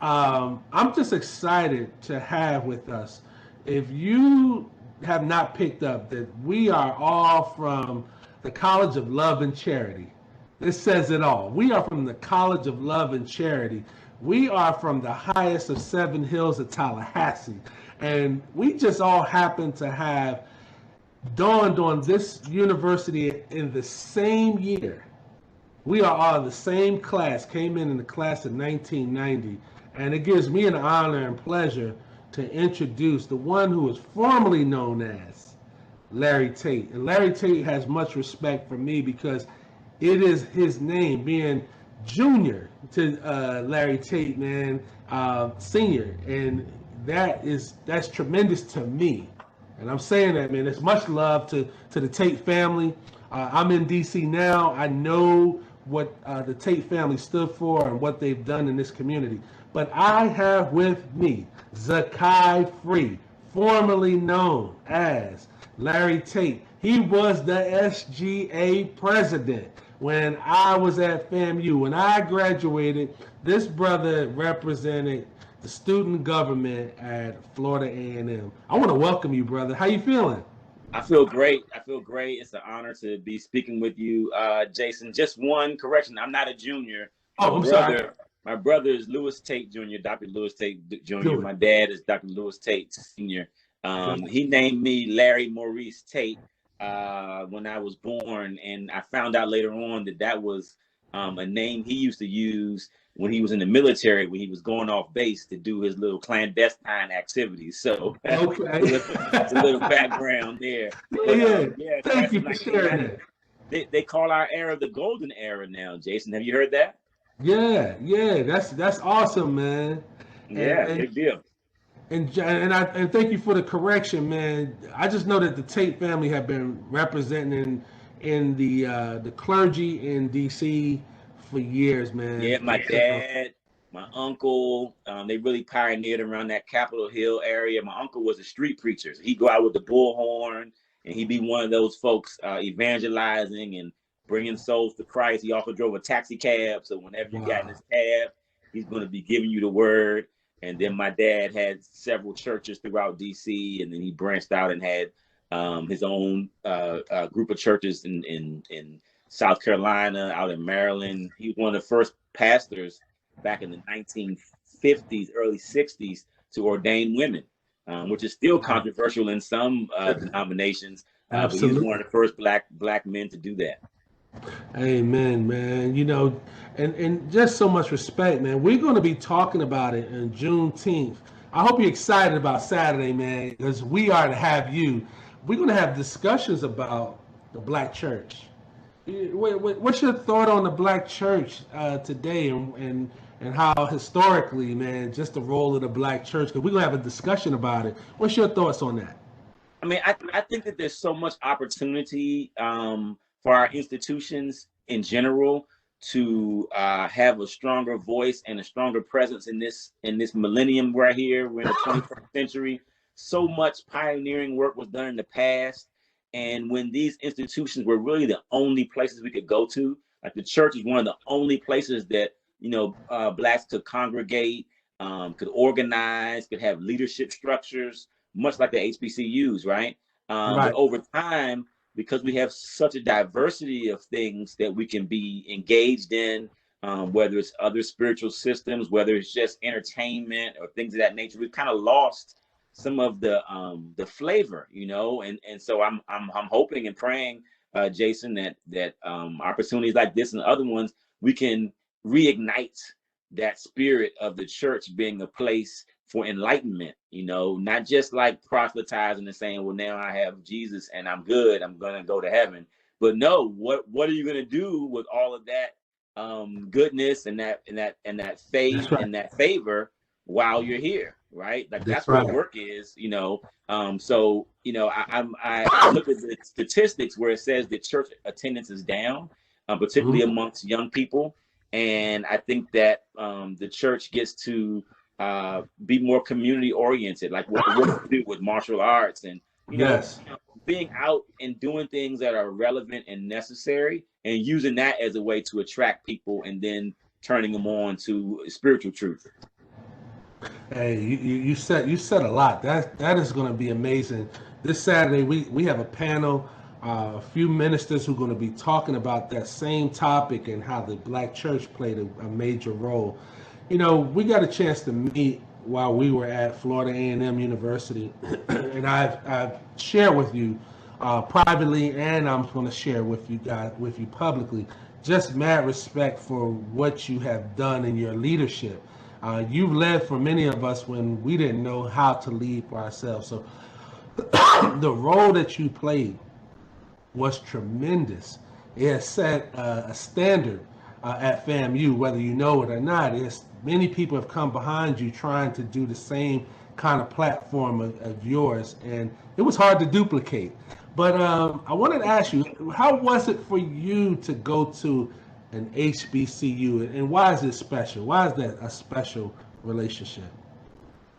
I'm just excited to have with us. If you have not picked up that we are all from the College of Love and Charity, this says it all. We are from the College of Love and Charity. We are from the highest of seven hills of Tallahassee. And we just all happen to have dawned on this university in the same year. We are all the same class, came in the class of 1990, and it gives me an honor and pleasure to introduce the one who is formerly known as Larry Tate. And Larry Tate has much respect for me because it is his name, being junior to Larry Tate, man, senior, and that's tremendous to me. And I'm saying that, man. There's much love to the Tate family. I'm in DC now. I know what the Tate family stood for and what they've done in this community. But I have with me Zaccai Free, formerly known as Larry Tate. He was the SGA president when I was at FAMU. When I graduated, this brother represented the student government at Florida A&M. I want to welcome you, brother. How you feeling? I feel great. I feel great. It's an honor to be speaking with you, Jason. Just one correction. I'm not a junior. Oh, I'm sorry. My brother is Lewis Tate Jr., Dr. Lewis Tate Jr. My dad is Dr. Lewis Tate Sr. He named me Larry Maurice Tate when I was born, and I found out later on that that was a name he used to use when he was in the military, when he was going off base to do his little clandestine activities. So okay. That's a little background there. Yeah. Thank you for sharing that. They call our era the golden era now, Jason. Have you heard that? Yeah. That's awesome, man. Big deal. And thank you for the correction, man. I just know that the Tate family have been representing in the clergy in DC for years, man. Yeah, my dad, my uncle, they really pioneered around that Capitol Hill area. My uncle was a street preacher. So he'd go out with the bullhorn, and he'd be one of those folks evangelizing and bringing souls to Christ. He also drove a taxi cab, so whenever you got in his cab, he's going to be giving you the word. And then my dad had several churches throughout DC, and then he branched out and had his own group of churches in South Carolina, out in Maryland. He was one of the first pastors back in the 1950s, early 60s to ordain women, which is still controversial in some denominations. But he was one of the first black men to do that. Amen, man. You know, and just so much respect, man. We're going to be talking about it on Juneteenth. I hope you're excited about Saturday, man, because we are to have you. We're going to have discussions about the Black church. What's your thought on the Black church today and how historically, man, just the role of the Black church? Because we're going to have a discussion about it. What's your thoughts on that? I mean, I think that there's so much opportunity for our institutions in general to have a stronger voice and a stronger presence in this millennium right here. We're in the 21st century. So much pioneering work was done in the past. And when these institutions were really the only places we could go to, like the church is one of the only places that, Blacks could congregate, could organize, could have leadership structures, much like the HBCUs, right? But over time, because we have such a diversity of things that we can be engaged in, whether it's other spiritual systems, whether it's just entertainment or things of that nature, we've kind of lost some of the flavor, and so I'm hoping and praying, Jason, that opportunities like this and other ones, we can reignite that spirit of the church being a place for enlightenment, not just like proselytizing and saying, well, now I have Jesus and I'm good, I'm gonna go to heaven. But no, what are you gonna do with all of that goodness and that faith and that favor while you're here, right? Like that's what work is, So I look at the statistics where it says that church attendance is down, particularly amongst young people, and I think that the church gets to be more community oriented, like what we do with martial arts and being out and doing things that are relevant and necessary, and using that as a way to attract people and then turning them on to spiritual truth. Hey, you said a lot. That is going to be amazing. This Saturday we have a panel, a few ministers who are going to be talking about that same topic and how the Black church played a major role. You know, we got a chance to meet while we were at Florida A&M University, and I've shared with you privately, and I'm going to share with you publicly. Just mad respect for what you have done in your leadership. You've led for many of us when we didn't know how to lead for ourselves. So the role that you played was tremendous. It has set a standard at FAMU, whether you know it or not. Many people have come behind you trying to do the same kind of platform of yours, and it was hard to duplicate. But I wanted to ask you, how was it for you to go to an HBCU, and why is it special? Why is that a special relationship?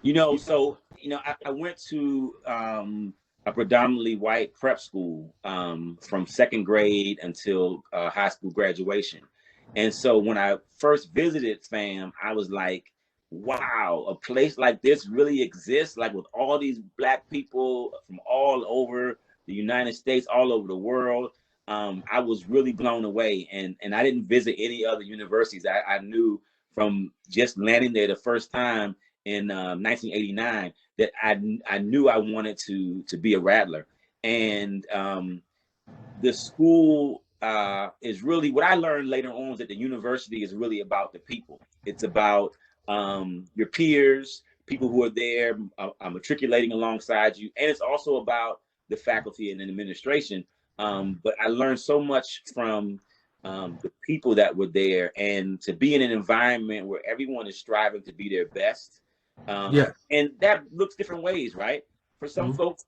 I went to a predominantly white prep school from second grade until high school graduation. And so when I first visited FAM, I was like, wow, a place like this really exists, like with all these Black people from all over the United States, all over the world. I was really blown away. And I didn't visit any other universities. I knew from just landing there the first time in 1989 that I knew I wanted to be a Rattler. And the school is really, what I learned later on is that the university is really about the people. It's about your peers, people who are there matriculating alongside you. And it's also about the faculty and administration. But I learned so much from the people that were there, and to be in an environment where everyone is striving to be their best. Yeah. And that looks different ways, right? For some Mhm. folks,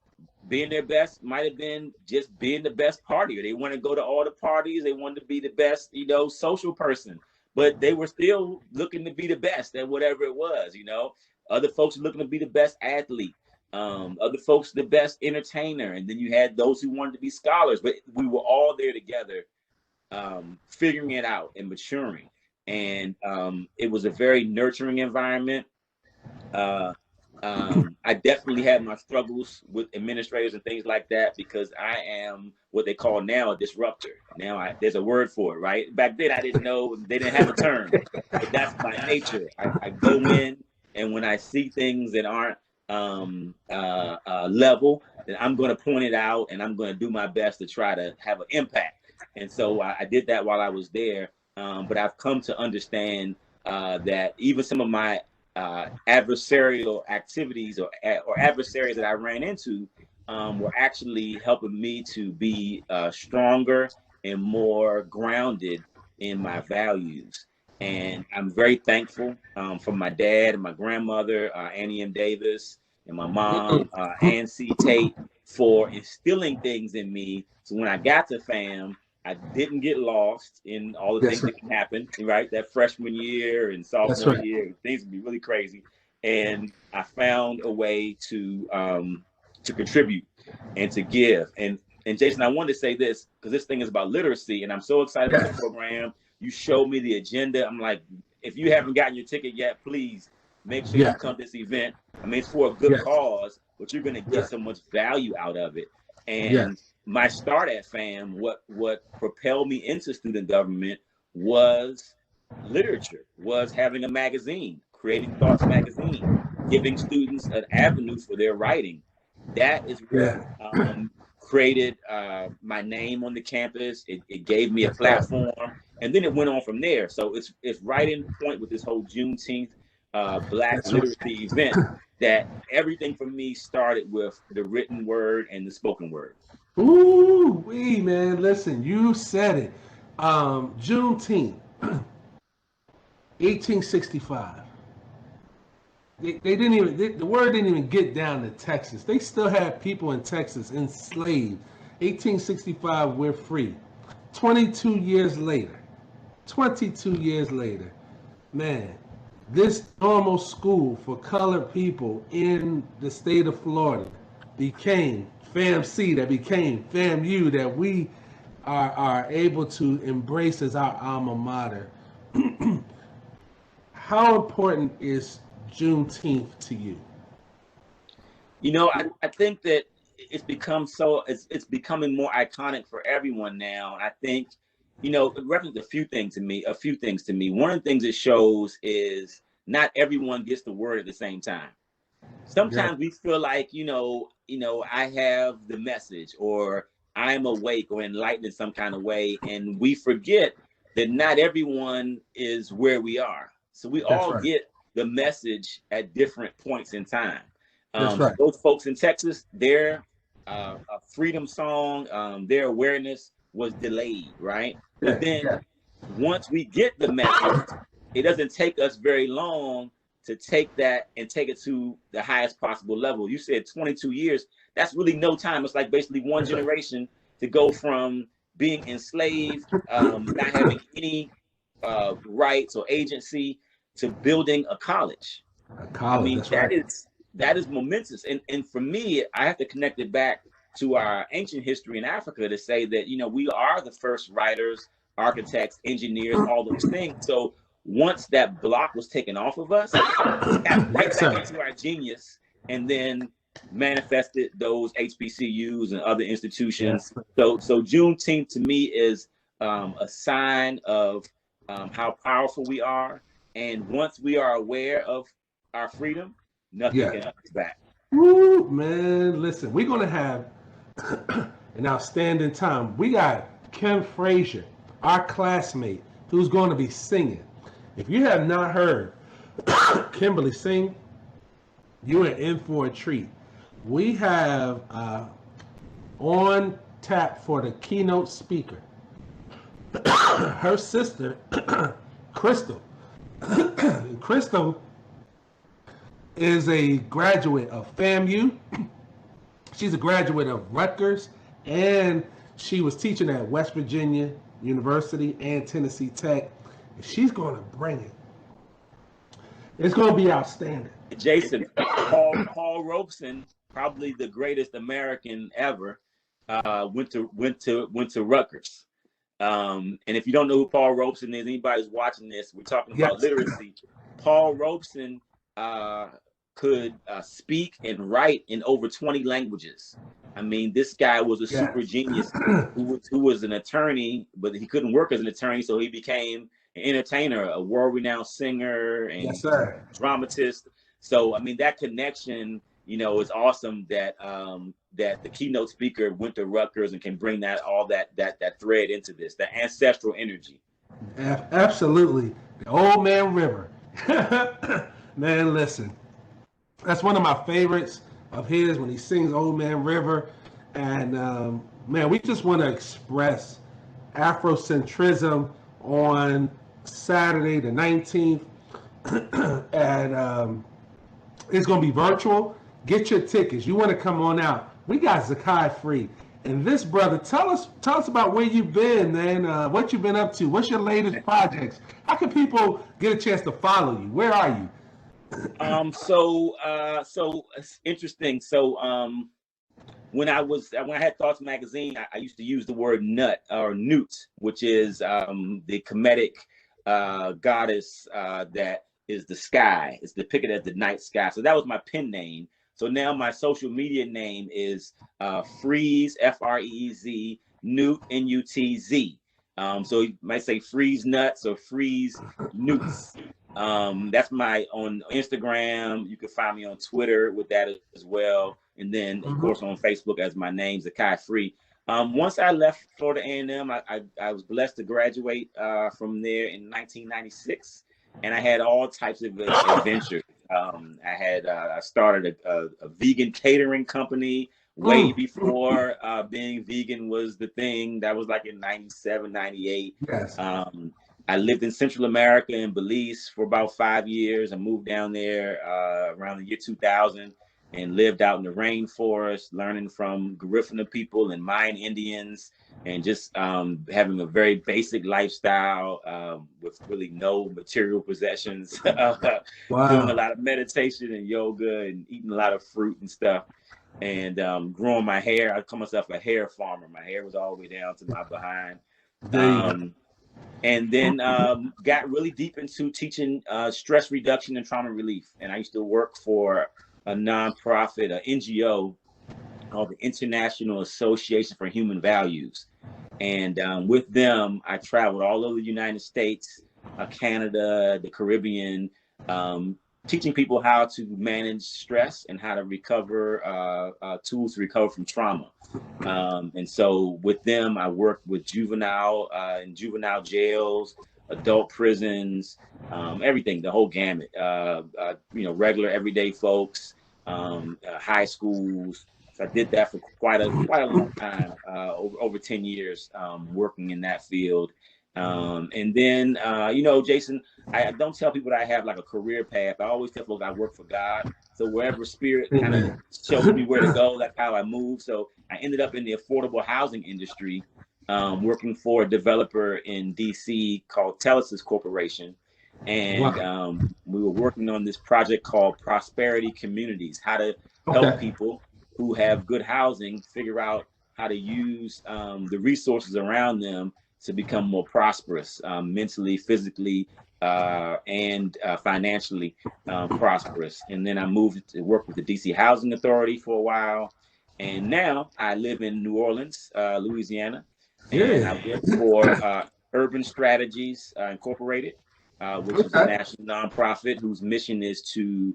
being their best might have been just being the best partier. They want to go to all the parties. They wanted to be the best, social person, but they were still looking to be the best at whatever it was. Other folks are looking to be the best athlete. Other folks, the best entertainer. And then you had those who wanted to be scholars, but we were all there together, figuring it out and maturing. And it was a very nurturing environment. Uh, I definitely had my struggles with administrators and things like that, because I am what they call now a disruptor. Now there's a word for it, right? Back then I didn't know, they didn't have a term, but that's my nature. I go in, and when I see things that aren't level, then I'm going to point it out, and I'm going to do my best to try to have an impact. And so I did that while I was there. But I've come to understand that even some of my adversarial activities or adversaries that I ran into were actually helping me to be stronger and more grounded in my values. And I'm very thankful for my dad and my grandmother, Annie M. Davis, and my mom, Ann C. Tate, for instilling things in me. So when I got to FAM, I didn't get lost in all the That's things right. that can happen, right? That freshman year and That's sophomore right. year, things would be really crazy. And I found a way to contribute and to give. And Jason, I wanted to say this because this thing is about literacy, and I'm so excited about the Yes. program. You showed me the agenda. I'm like, if you haven't gotten your ticket yet, please make sure you Yeah. come to this event. I mean, it's for a good Yes. cause, but you're going to get Yes. so much value out of it. And Yes. my start at FAM, what propelled me into student government was literature, was having a magazine, Creating Thoughts magazine, giving students an avenue for their writing. That is what Yeah. created my name on the campus. It gave me a That's right. platform, and then it went on from there. So it's right in point with this whole Juneteenth Black That's right. literacy event, that everything for me started with the written word and the spoken word. Ooh, wee, man. Listen, you said it. Juneteenth, 1865. They didn't even, the word didn't even get down to Texas. They still had people in Texas enslaved. 1865, we're free. 22 years later, 22 years later, man, this normal school for colored people in the state of Florida became FAMC, that became FAMU, that we are able to embrace as our alma mater. How important is Juneteenth to you? You know, I think that it's become it's becoming more iconic for everyone now. And I think, you know, it represents a few things to me. One of the things it shows is not everyone gets the word at the same time. Yeah, Sometimes we feel like, I have the message, or I'm awake or enlightened in some kind of way, and we forget that not everyone is where we are. So we that's all right. get the message at different points in time. That's So right. those folks in Texas, their freedom song, their awareness was delayed, right? But Yeah, then yeah. once we get the message, it doesn't take us very long to take that and take it to the highest possible level. You said 22 years. That's really no time. It's like basically one That's right. generation to go from being enslaved, not having any rights or agency, to building a college. A I college. mean, That's right. that is momentous. And for me, I have to connect it back to our ancient history in Africa to say that, we are the first writers, architects, engineers, all those things. So once that block was taken off of us, we tapped right Yes, back sir. into our genius, and then manifested those HBCUs and other institutions. Yes. So Juneteenth to me is a sign of how powerful we are. And once we are aware of our freedom, nothing can Yeah. hold us back. Woo, man. Listen, we're gonna have an outstanding time. We got Kim Frazier, our classmate, who's going to be singing. If you have not heard Kimberly sing, you are in for a treat. We have on tap for the keynote speaker, her sister, Crystal. Crystal is a graduate of FAMU. She's a graduate of Rutgers, and she was teaching at West Virginia University and Tennessee Tech. She's going to bring it. It's going to be outstanding. Jason, Paul Robeson, probably the greatest American ever, went to Rutgers. And if you don't know who Paul Robeson is, anybody's watching this, we're talking about Yes. literacy. Paul Robeson could speak and write in over 20 languages. I mean, this guy was a super Yes. genius who was an attorney, but he couldn't work as an attorney, so he became an entertainer, a world-renowned singer and Yes, sir. dramatist. So, I mean, that connection, is awesome that that the keynote speaker went to Rutgers and can bring that thread into this, the ancestral energy. Absolutely. The Old Man River. Man, listen. That's one of my favorites of his when he sings Old Man River. And man, we just want to express Afrocentrism on Saturday the 19th. And it's going to be virtual. Get your tickets. You want to come on out. We got Zaccai free. And this brother, tell us about where you've been, man. What you've been up to. What's your latest projects? How can people get a chance to follow you? Where are you? So it's interesting. So when I had Thoughts Magazine, I used to use the word nut or newt, which is the Kemetic goddess that is the sky. It's depicted as the night sky. So that was my pen name. So now my social media name is Freeze, Freez, Newt, Nutz. So you might say Freeze Nuts or Freeze Newts. That's my on Instagram. You can find me on Twitter with that as well, and then of course on Facebook as my name, Zaccai Free. Once I left Florida A&M, I was blessed to graduate from there in 1996, and I had all types of adventures. I started a vegan catering company way before being vegan was the thing. That was like in 97, 98. Yes. I lived in Central America in Belize for about 5 years. I moved down there around the year 2000 and lived out in the rainforest, learning from Garifuna people and Mayan Indians, and just having a very basic lifestyle with really no material possessions, Wow. doing a lot of meditation and yoga and eating a lot of fruit and stuff, and growing my hair. I call myself a hair farmer. My hair was all the way down to my behind. There you go. And then got really deep into teaching stress reduction and trauma relief. And I used to work for a nonprofit, an NGO called the International Association for Human Values. And with them, I traveled all over the United States, Canada, the Caribbean, teaching people how to manage stress and how to recover, tools to recover from trauma. And so with them, I worked with juvenile in juvenile jails, adult prisons, everything, the whole gamut, regular everyday folks, high schools. So I did that for quite a long time, over 10 years, working in that field. And then, Jason, I don't tell people that I have like a career path. I always tell folks I work for God. So wherever spirit kind of shows me where to go, that's how I move. So I ended up in the affordable housing industry, working for a developer in DC called Telesys Corporation. And we were working on this project called Prosperity Communities, how to help people who have good housing figure out how to use the resources around them to become more prosperous, mentally, physically, and financially prosperous. And then I moved to work with the DC Housing Authority for a while. And now I live in New Orleans, Louisiana. And I work for Urban Strategies Incorporated, which is a national nonprofit whose mission is to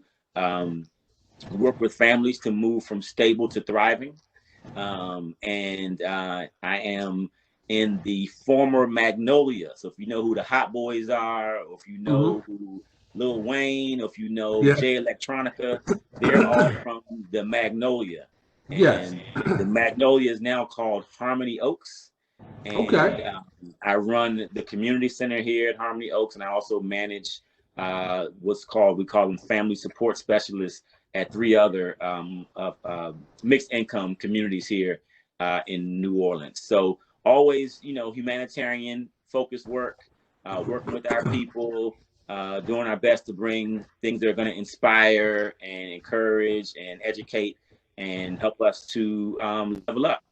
work with families to move from stable to thriving. And I am in the former Magnolia. So if you know who the Hot Boys are, or if you know who Lil Wayne, or if you know Jay Electronica, they're all from the Magnolia. And the Magnolia is now called Harmony Oaks. And I run the community center here at Harmony Oaks, and I also manage we call them family support specialists at 3 other mixed income communities here in New Orleans. So always, humanitarian focused work, working with our people, doing our best to bring things that are going to inspire and encourage and educate and help us to level up,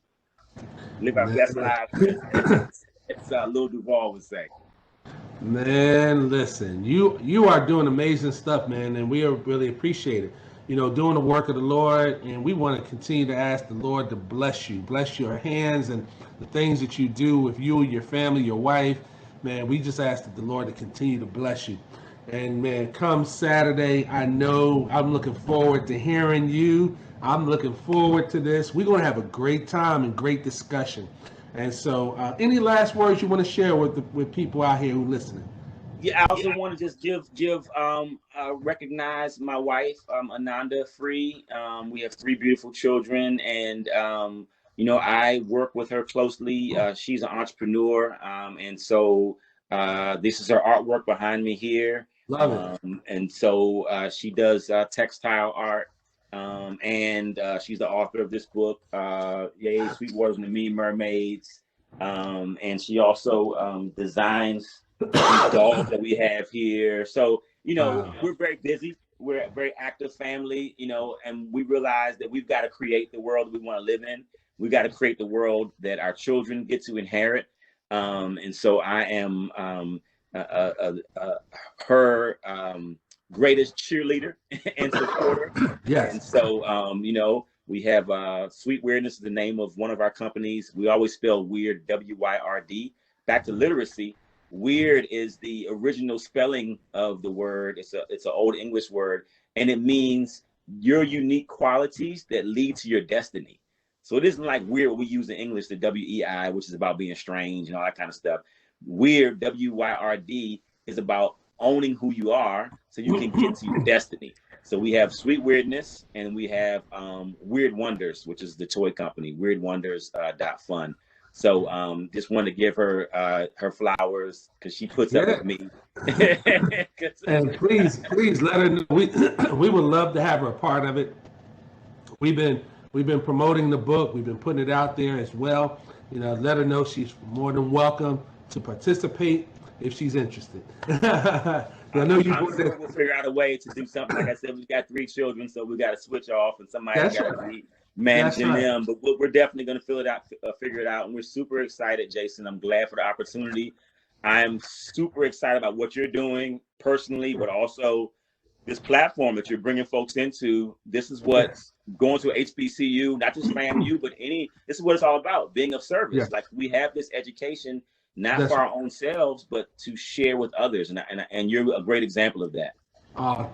live our best lives. It's Lil Duval would say. Man, listen, you are doing amazing stuff, man, and we really appreciate it. Doing the work of the Lord, and we want to continue to ask the Lord to bless your hands and the things that you do with you, your family, your wife. Man, we just ask that the Lord to continue to bless you. And man, come Saturday, I know I'm looking forward to hearing you. I'm looking forward to this. We're going to have a great time and great discussion. And so, any last words you want to share with people out here who are listening? Yeah, I also want to just recognize my wife, Ananda Free. We have 3 beautiful children, and I work with her closely. She's an entrepreneur, and so this is her artwork behind me here. Love it. And so she does textile art, and she's the author of this book, Yay, Sweet Waters and the Mean Mermaids. And she also designs these dolls that we have here. So, we're very busy. We're a very active family, and we realize that we've got to create the world we want to live in. We've got to create the world that our children get to inherit. And so I am her greatest cheerleader and supporter. Yes. And so, we have Sweet Weirdness is the name of one of our companies. We always spell weird, W-Y-R-D. Back to literacy. Weird is the original spelling of the word. It's an old English word, and it means your unique qualities that lead to your destiny. So it isn't like weird we use in English, the W-E-I, which is about being strange and all that kind of stuff. Weird, W-Y-R-D, is about owning who you are so you can get to your destiny. So we have Sweet Weirdness, and we have Weird Wonders, which is the toy company, weirdwonders.fun. So just wanted to give her her flowers because she puts up with me. And please let her know we would love to have her a part of it. We've been promoting the book. We've been putting it out there as well. Let her know she's more than welcome to participate if she's interested. I know I'm sure we'll figure out a way to do something. Like I said, we've got 3 children, so we got to switch off, and somebody's got to be managing them. But we're definitely going to figure it out, and we're super excited, Jason. I'm glad for the opportunity. I'm super excited about what you're doing personally, but also this platform that you're bringing folks into. This is what's going to HBCU, not just FAMU, but this is what it's all about, being of service. Yes. Like, we have this education, not That's for our own selves, but to share with others. And you're a great example of that.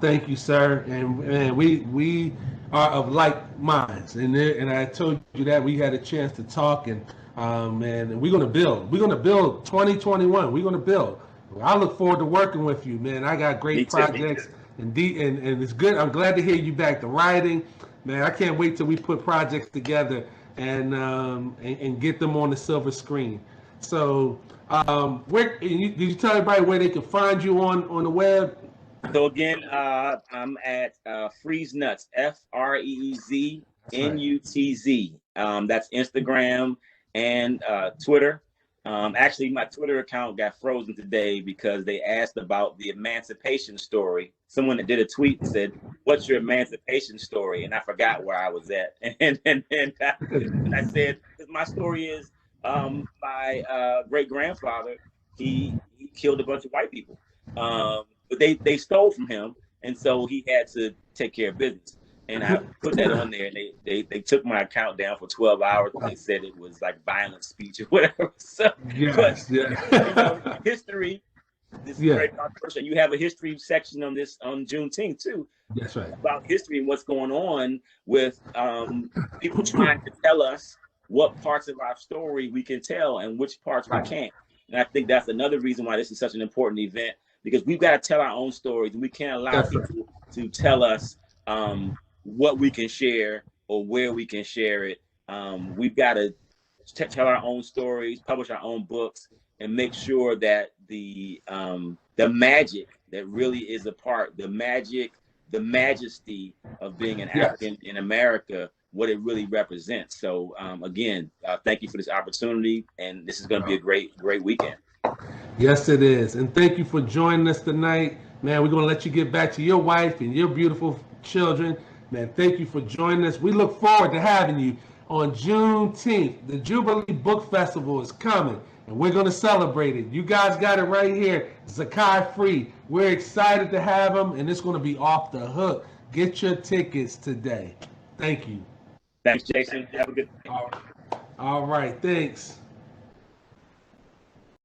Thank you, sir. And we are of like minds. And I told you that we had a chance to talk, and we're gonna build. We're gonna build 2021. We're gonna build. I look forward to working with you, man. I got Me great too. projects, and it's good. I'm glad to hear you back. The writing, man. I can't wait till we put projects together and get them on the silver screen. So, did you tell everybody where they can find you on the web? So again, I'm at Freeze Nuts, That's right. FREEZNUTZ. That's Instagram and Twitter. Actually, my Twitter account got frozen today because they asked about the emancipation story. Someone that did a tweet and said, "What's your emancipation story?" And I forgot where I was at. And I said, "My story is my great grandfather. He killed a bunch of white people, but they stole from him, and so he had to take care of business." And I put that on there, and they took my account down for 12 hours. They said it was like violent speech or whatever. So, Yes, but yeah. history. This is Yeah. very controversial. You have a history section on Juneteenth too, That's right. about history and what's going on with people trying to tell us what parts of our story we can tell and which parts we can't. And I think that's another reason why this is such an important event, because we've got to tell our own stories, and we can't allow That's right. people to tell us what we can share or where we can share it. We've got to tell our own stories, publish our own books, and make sure that the magic that really is a part, the majesty of being an Yes. African in America, what it really represents. So again, thank you for this opportunity, and this is going to be a great weekend. Yes, it is. And thank you for joining us tonight. Man, we're going to let you get back to your wife and your beautiful children. Man, thank you for joining us. We look forward to having you on Juneteenth. The Jubilee Book Festival is coming, and we're going to celebrate it. You guys got it right here, Zaccai free. We're excited to have them, and it's going to be off the hook. Get your tickets today. Thank you. Thanks, Jason. Have a good day. All right, thanks.